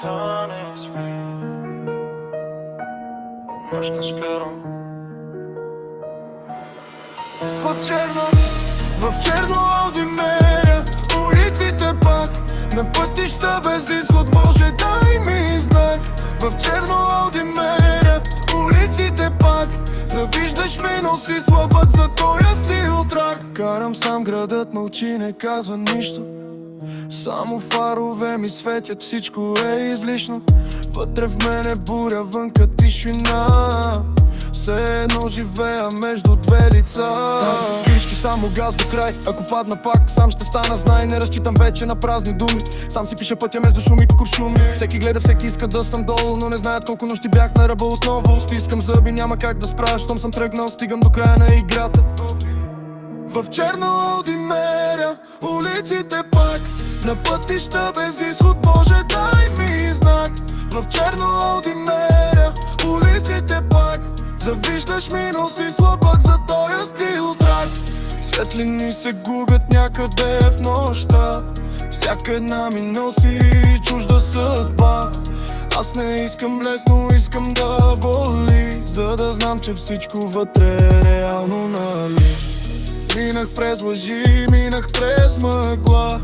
нощта не спи. Нощ не спирам. В черно Ауди меря улиците пак, на пътища без изход, може дай ми знак. В черно Ауди меря улиците пак, завиждаш ми, но си слабък за този стил трак. Карам сам, градът мълчи, не казва нищо, само фарове ми светят, всичко е излишно. Вътре в мене буря, вънка тишина, все едно живея между две лица. Гришки, само газ до край, ако падна пак сам ще стана, знай. Не разчитам вече на празни думи, сам си пиша пътя между шум и куршуми. Всеки гледа, всеки иска да съм долу, но не знаят колко нощи бях на ръба отново. Стискам зъби, няма как да спра, щом съм тръгнал, стигам до края на играта. В черно Ауди меря улиците пак, на пътища без изход, може дай ми знак. В черно Ауди меря улиците пак, завиждаш ми, но си слабък за този стил трак. Светлини се губят някъде в нощта, всяка една ми носи чужда съдба. Аз не искам лесно, искам да боли, за да знам, че всичко вътре е реално, нали? Минах през лъжи, минах през мъгла,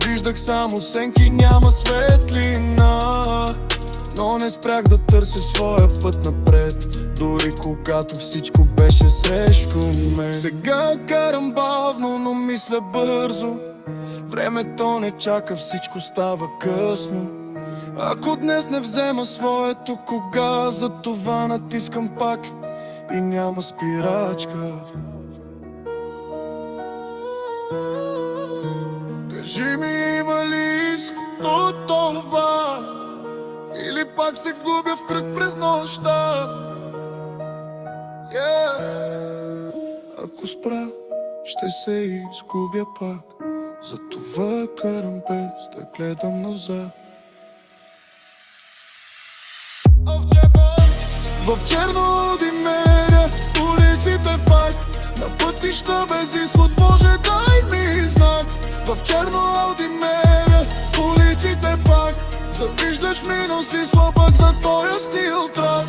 виждах само сенки, няма светлина. Но не спрях да търся своя път напред, дори когато всичко беше срещу мен. Сега карам бавно, но мисля бързо, времето не чака, всичко става късно. Ако днес не взема своето, кога? За това натискам пак и няма спирачка. Кажи ми, има ли изход от това, или пак се губя в кръг през нощта? Ако спра, ще се изгубя пак, затова карам без да гледам назад. В черно Ауди меря улиците пак, на пътища без изход, може дай ми знак. В черно Ауди меря улиците пак, завиждаш ми, но си слабък за този стил трак.